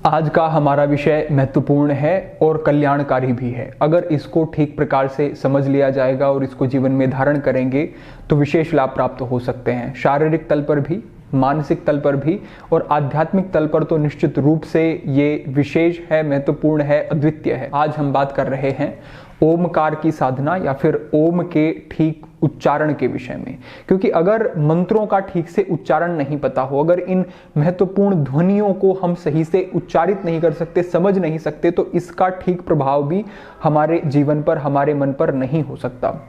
आज का हमारा विषय महत्वपूर्ण है और कल्याणकारी भी है। अगर इसको ठीक प्रकार से समझ लिया जाएगा और इसको जीवन में धारण करेंगे तो विशेष लाभ प्राप्त हो सकते हैं, शारीरिक तल पर भी, मानसिक तल पर भी और आध्यात्मिक तल पर तो निश्चित रूप से ये विशेष है, महत्वपूर्ण है, अद्वितीय है। आज हम बात कर रहे हैं ओमकार की साधना या फिर ओम के ठीक उच्चारण के विषय में, क्योंकि अगर मंत्रों का ठीक से उच्चारण नहीं पता हो, अगर इन महत्वपूर्ण ध्वनियों को हम सही से उच्चारित नहीं कर सकते, समझ नहीं सकते, तो इसका ठीक प्रभाव भी हमारे जीवन पर, हमारे मन पर नहीं हो सकता।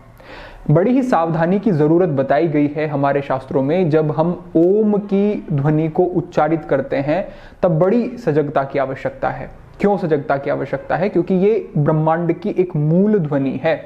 बड़ी ही सावधानी की जरूरत बताई गई है हमारे शास्त्रों में। जब हम ओम की ध्वनि को उच्चारित करते हैं तब बड़ी सजगता की आवश्यकता है। क्यों सजगता की आवश्यकता है? क्योंकि ये ब्रह्मांड की एक मूल ध्वनि है।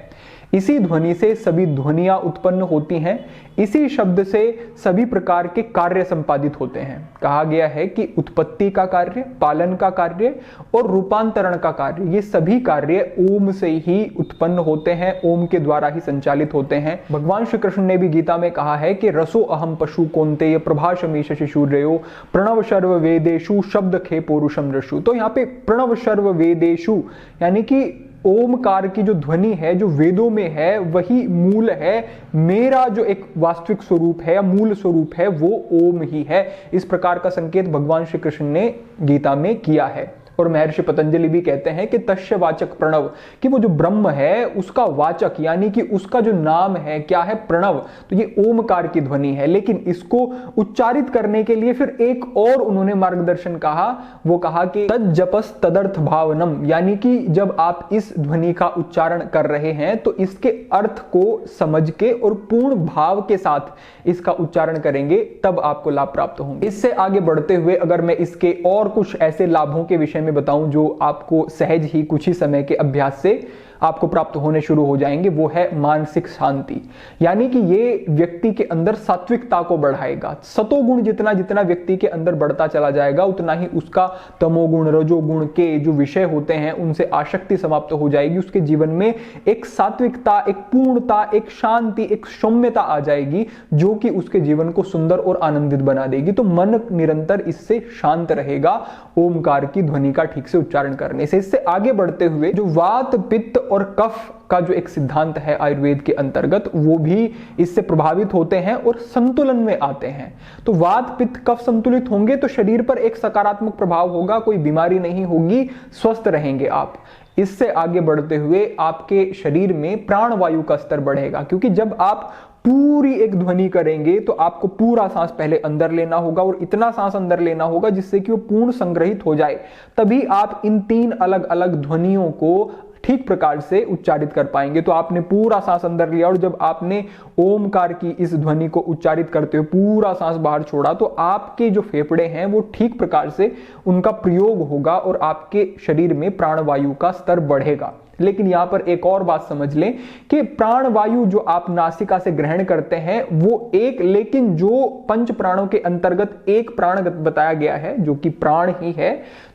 इसी ध्वनि से सभी ध्वनियां उत्पन्न होती हैं, इसी शब्द से सभी प्रकार के कार्य संपादित होते हैं। कहा गया है कि उत्पत्ति का कार्य, पालन का कार्य और रूपांतरण का कार्य, ये सभी कार्य ओम से ही उत्पन्न होते हैं, ओम के द्वारा ही संचालित होते हैं। भगवान श्री कृष्ण ने भी गीता में कहा है कि रसो अहम पशु कौन्तेय प्रभाषमीश शिशुर्यो प्रणव शर्व वेदेशु शब्द खे पौरुषम रशु। तो यहाँ पे प्रणव शर्व वेदेशु यानी कि ओमकार की जो ध्वनि है, जो वेदों में है, वही मूल है। मेरा जो एक वास्तविक स्वरूप है या मूल स्वरूप है वो ओम ही है। इस प्रकार का संकेत भगवान श्री कृष्ण ने गीता में किया है। और महर्षि पतंजलि भी कहते हैं कि तस्य वाचक प्रणव, कि वो जो ब्रह्म है उसका वाचक यानी कि उसका जो नाम है क्या है? प्रणव। तो ये ओमकार की ध्वनि है, लेकिन इसको उच्चारित करने के लिए फिर एक और उन्होंने मार्गदर्शन कहा। वो कहा कि तद जपस तदर्थ भावनम, यानी कि जब आप इस ध्वनि का उच्चारण कर रहे हैं तो इसके अर्थ को समझ के और पूर्ण भाव के साथ इसका उच्चारण करेंगे, तब आपको लाभ प्राप्त होंगे। इससे आगे बढ़ते हुए अगर मैं इसके और कुछ ऐसे लाभों के विषय में बताऊं जो आपको सहज ही कुछ ही समय के अभ्यास से आपको प्राप्त होने शुरू हो जाएंगे, वो है मानसिक शांति। यानी कि ये व्यक्ति के अंदर सात्विकता को बढ़ाएगा। सतोगुण जितना जितना व्यक्ति के अंदर बढ़ता चला जाएगा उतना ही उसका तमोगुण, रजोगुण के जो विषय होते हैं उनसे आसक्ति समाप्त हो जाएगी। उसके जीवन में एक सात्विकता, एक पूर्णता, एक शांति, एक सौम्यता आ जाएगी जो कि उसके जीवन को सुंदर और आनंदित बना देगी। तो मन निरंतर इससे शांत रहेगा ओमकार की ध्वनि का ठीक से उच्चारण करने से। इससे आगे बढ़ते हुए जो वात, पित्त और कफ का जो एक सिद्धांत है आयुर्वेद के अंतर्गत, वो भी इससे प्रभावित होते हैं और संतुलन में आते हैं। तो वात, पित्त, कफ संतुलित होंगे तो शरीर पर एक सकारात्मक प्रभाव होगा, कोई बीमारी नहीं होगी, स्वस्थ रहेंगे आप। इससे आगे बढ़ते हुए आपके शरीर में प्राणवायु का स्तर बढ़ेगा, क्योंकि जब आप पूरी एक ध्वनि करेंगे तो आपको पूरा सांस पहले अंदर लेना होगा और इतना सांस अंदर लेना होगा जिससे कि वो पूर्ण संग्रहित हो जाए। तभी आप इन तीन अलग अलग ध्वनियों को ठीक प्रकार से उच्चारित कर पाएंगे। तो आपने पूरा सांस अंदर लिया और जब आपने ओमकार की इस ध्वनि को उच्चारित करते हुए पूरा सांस बाहर छोड़ा तो आपके जो फेफड़े हैं वो ठीक प्रकार से उनका प्रयोग होगा और आपके शरीर में प्राणवायु का स्तर बढ़ेगा। लेकिन यहां पर एक और बात समझ लें कि प्राणवायु जो आप नासिका से ग्रहण करते हैं वो एक, लेकिन जो पंच प्राणों के अंतर्गत एक प्राण बताया गया है जो कि प्राण ही है,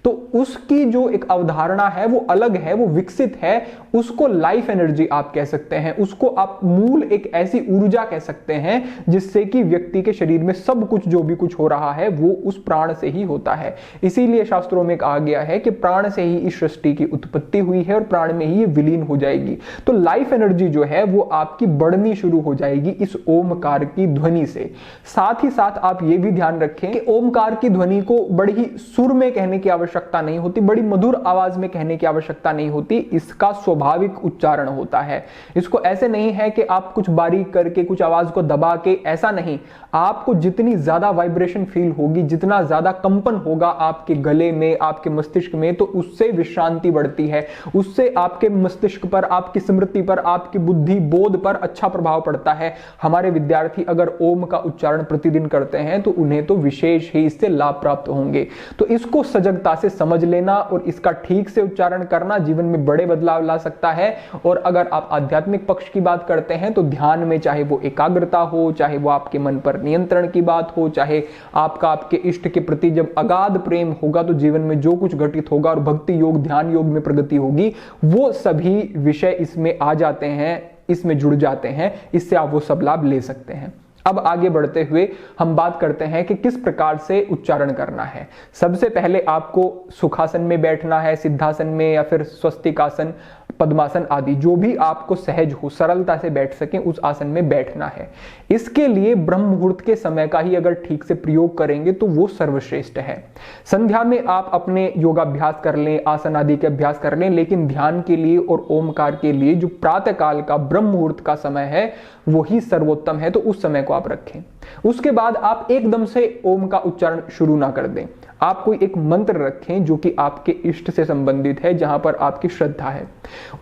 तो उसकी जो एक अवधारणा है वो अलग है, वो विकसित है। उसको लाइफ एनर्जी आप कह सकते हैं, उसको आप मूल एक ऐसी ऊर्जा कह सकते हैं जिससे कि व्यक्ति के शरीर में सब कुछ जो भी कुछ हो रहा है वो उस प्राण से ही होता है। इसीलिए शास्त्रों में कहा गया है कि प्राण से ही इस सृष्टि की उत्पत्ति हुई है और प्राण में ये विलीन हो जाएगी। तो लाइफ एनर्जी जो है वो आपकी बढ़नी शुरू हो जाएगी इस ओमकार की ध्वनि से। साथ ही साथ आप ये भी ध्यान रखें कि ओमकार की ध्वनि को बड़ी ही सुर में कहने की आवश्यकता नहीं होती, बड़ी मधुर आवाज में कहने की आवश्यकता नहीं होती। इसका स्वाभाविक उच्चारण होता है। इसको ऐसे नहीं है कि आप कुछ बारीक करके कुछ आवाज को दबा के, ऐसा नहीं। आपको जितनी ज्यादा वाइब्रेशन फील होगी, जितना ज्यादा कंपन होगा आपके गले में, आपके मस्तिष्क में, तो उससे विश्रांति बढ़ती है, उससे आपके मस्तिष्क पर, आपकी स्मृति पर, आपकी बुद्धि बोध पर अच्छा प्रभाव पड़ता है। हमारे विद्यार्थी अगर ओम का उच्चारण प्रतिदिन करते हैं तो उन्हें तो विशेष ही इससे लाभ प्राप्त होंगे। तो इसको सजगता से समझ लेना और इसका ठीक से उच्चारण करना जीवन में बड़े बदलाव ला सकता है। और अगर आप आध्यात्मिक पक्ष की बात करते हैं तो ध्यान में चाहे वो एकाग्रता हो, चाहे वो आपके मन पर नियंत्रण की बात हो, चाहे आपका आपके इष्ट के प्रति जब अगाध प्रेम होगा तो जीवन में जो कुछ घटित होगा और भक्ति योग, ध्यान योग में प्रगति होगी, वो सभी विषय इसमें आ जाते हैं, इसमें जुड़ जाते हैं। इससे आप वो सब लाभ ले सकते हैं। अब आगे बढ़ते हुए हम बात करते हैं कि किस प्रकार से उच्चारण करना है। सबसे पहले आपको सुखासन में बैठना है, सिद्धासन में या फिर स्वस्तिकासन, पद्मासन आदि, जो भी आपको सहज हो, सरलता से बैठ सके, उस आसन में बैठना है। इसके लिए ब्रह्म मुहूर्त के समय का ही अगर ठीक से प्रयोग करेंगे तो वो सर्वश्रेष्ठ है। संध्या में आप अपने योगाभ्यास कर लें, आसन आदि के अभ्यास कर लें, लेकिन ध्यान के लिए और ओमकार के लिए जो प्रातः काल का ब्रह्म मुहूर्त का समय है वही सर्वोत्तम है, तो उस समय को आप रखें। उसके बाद आप एकदम से ओम का उच्चारण शुरू ना कर दें। आप कोई एक मंत्र रखें जो कि आपके इष्ट से संबंधित है, जहां पर आपकी श्रद्धा है।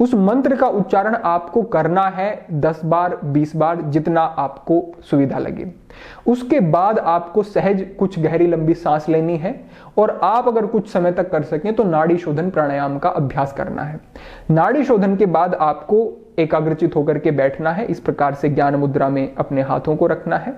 उस मंत्र का उच्चारण आपको करना है 10 बार, 20 बार, जितना आपको सुविधा लगे। उसके बाद आपको सहज कुछ गहरी लंबी सांस लेनी है और आप अगर कुछ समय तक कर सकें तो नाड़ी शोधन प्राणायाम का अभ्यास करना है। नाड़ी शोधन के बाद आपको एकाग्रचित होकर के बैठना है। इस प्रकार से ज्ञान मुद्रा में अपने हाथों को रखना है।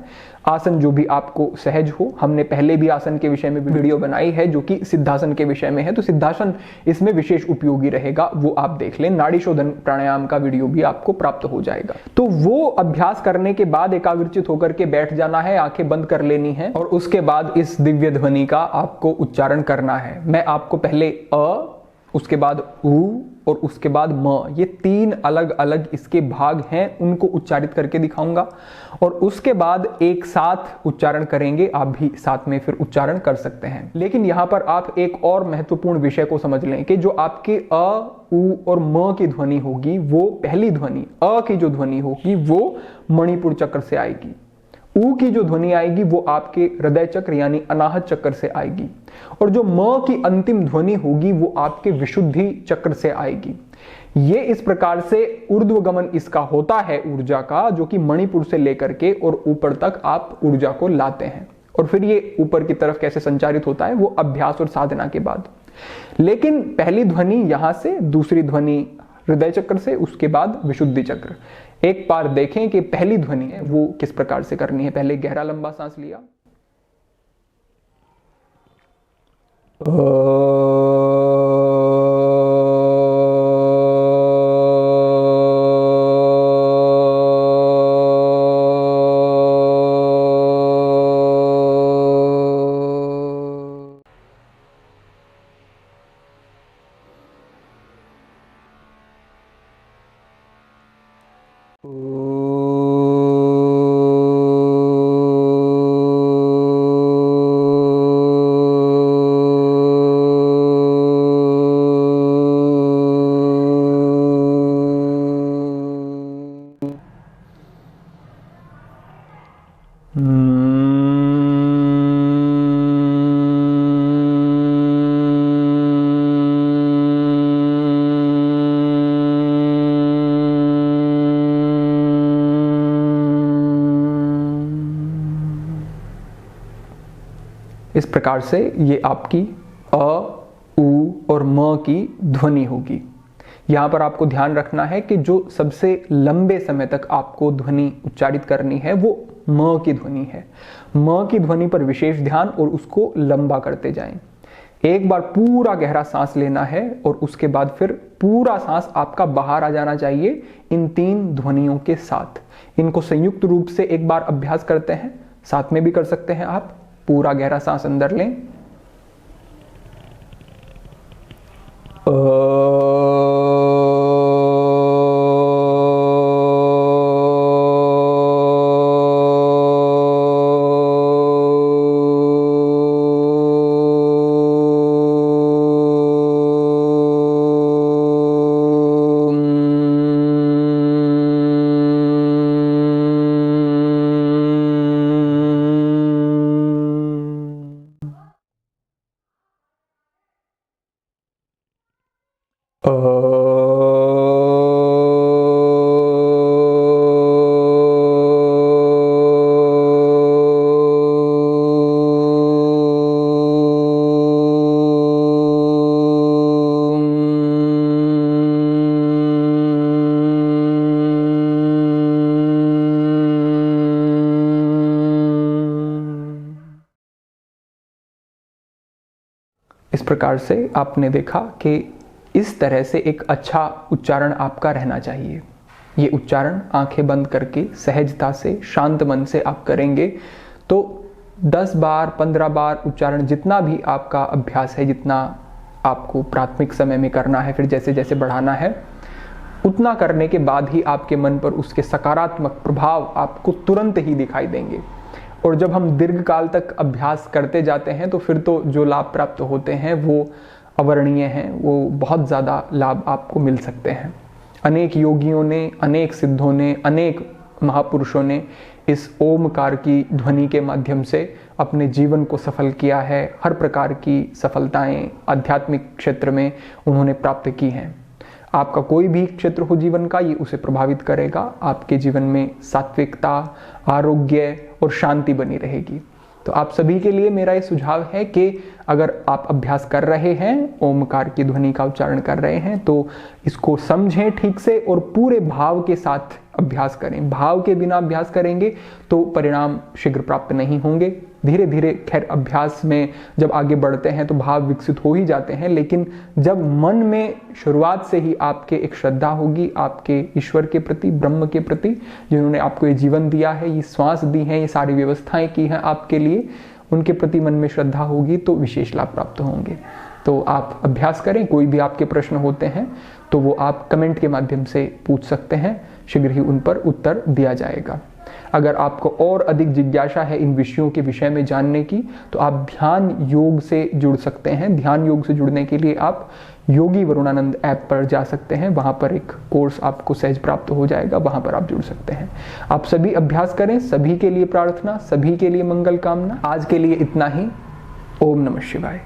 आसन जो भी आपको सहज हो, हमने पहले भी आसन के विषय में वीडियो बनाई है जो कि सिद्धासन के विषय में है, तो सिद्धासन इसमें विशेष उपयोगी रहेगा, वो आप देख लें। नाड़ी शोधन प्राणायाम का वीडियो भी आपको प्राप्त हो जाएगा। तो वो अभ्यास करने के बाद एकाग्रचित होकर के बैठ जाना है, आंखें बंद कर लेनी है और उसके बाद इस दिव्य ध्वनि का आपको उच्चारण करना है। मैं आपको पहले अ, उसके बाद उ और उसके बाद म, ये 3 अलग अलग इसके भाग हैं, उनको उच्चारित करके दिखाऊंगा और उसके बाद एक साथ उच्चारण करेंगे। आप भी साथ में फिर उच्चारण कर सकते हैं। लेकिन यहां पर आप एक और महत्वपूर्ण विषय को समझ लें कि जो आपके अ, उ और म की ध्वनि होगी, वो पहली ध्वनि अ की जो ध्वनि होगी वो मणिपुर चक्र से आएगी। ऊ की जो ध्वनि आएगी वो आपके हृदय चक्र यानी अनाहत चक्र से आएगी और जो म की अंतिम ध्वनि होगी वो आपके विशुद्धि चक्र से आएगी। ये इस प्रकार से ऊर्ध्वगमन इसका होता है ऊर्जा का, जो कि मणिपुर से लेकर के और ऊपर तक आप ऊर्जा को लाते हैं और फिर ये ऊपर की तरफ कैसे संचारित होता है वो अभ्यास और साधना के बाद। लेकिन पहली ध्वनि यहां से, दूसरी ध्वनि हृदय चक्र से, उसके बाद विशुद्धि चक्र। एक बार देखें कि पहली ध्वनि है वो किस प्रकार से करनी है। पहले गहरा लंबा सांस लिया, इस प्रकार से ये आपकी अ, उ और म की ध्वनि होगी। यहाँ पर आपको ध्यान रखना है कि जो सबसे लंबे समय तक आपको ध्वनि उच्चारित करनी है वो म की ध्वनि है। म की ध्वनि पर विशेष ध्यान और उसको लंबा करते जाएं। एक बार पूरा गहरा सांस लेना है और उसके बाद फिर पूरा सांस आपका बाहर आ जाना चाहिए इन 3 ध्वनियों के साथ। इनको संयुक्त रूप से एक बार अभ्यास करते हैं, साथ में भी कर सकते हैं आप। पूरा गहरा सांस अंदर लें, इस प्रकार से आपने देखा कि इस तरह से एक अच्छा उच्चारण आपका रहना चाहिए। ये उच्चारण आंखें बंद करके सहजता से, शांत मन से आप करेंगे तो 10 बार 15 बार उच्चारण, जितना भी आपका अभ्यास है, जितना आपको प्राथमिक समय में करना है, फिर जैसे जैसे बढ़ाना है, उतना करने के बाद ही आपके मन पर उसके सकारात्मक प्रभाव आपको तुरंत ही दिखाई देंगे। और जब हम दीर्घकाल तक अभ्यास करते जाते हैं तो फिर तो जो लाभ प्राप्त होते हैं वो अवर्णीय हैं, वो बहुत ज़्यादा लाभ आपको मिल सकते हैं। अनेक योगियों ने, अनेक सिद्धों ने, अनेक महापुरुषों ने इस ओमकार की ध्वनि के माध्यम से अपने जीवन को सफल किया है। हर प्रकार की सफलताएं आध्यात्मिक क्षेत्र में उन्होंने प्राप्त की हैं। आपका कोई भी क्षेत्र हो जीवन का, ये उसे प्रभावित करेगा। आपके जीवन में सात्विकता, आरोग्य और शांति बनी रहेगी। तो आप सभी के लिए मेरा ये सुझाव है कि अगर आप अभ्यास कर रहे हैं, ओमकार की ध्वनि का उच्चारण कर रहे हैं, तो इसको समझें ठीक से और पूरे भाव के साथ अभ्यास करें। भाव के बिना अभ्यास करेंगे तो परिणाम शीघ्र प्राप्त नहीं होंगे। धीरे धीरे खैर अभ्यास में जब आगे बढ़ते हैं तो भाव विकसित हो ही जाते हैं, लेकिन जब मन में शुरुआत से ही आपके एक श्रद्धा होगी आपके ईश्वर के प्रति, ब्रह्म के प्रति, जिन्होंने आपको ये जीवन दिया है, ये श्वास दी है, ये सारी व्यवस्थाएं की हैं आपके लिए, उनके प्रति मन में श्रद्धा होगी तो विशेष लाभ प्राप्त होंगे। तो आप अभ्यास करें। कोई भी आपके प्रश्न होते हैं तो वो आप कमेंट के माध्यम से पूछ सकते हैं, शीघ्र ही उन पर उत्तर दिया जाएगा। अगर आपको और अधिक जिज्ञासा है इन विषयों के विषय में जानने की तो आप ध्यान योग से जुड़ सकते हैं। ध्यान योग से जुड़ने के लिए आप योगी वरुणानंद ऐप पर जा सकते हैं, वहाँ पर एक कोर्स आपको सहज प्राप्त हो जाएगा, वहाँ पर आप जुड़ सकते हैं। आप सभी अभ्यास करें। सभी के लिए प्रार्थना, सभी के लिए मंगल कामना। आज के लिए इतना ही। ओम नमः शिवाय।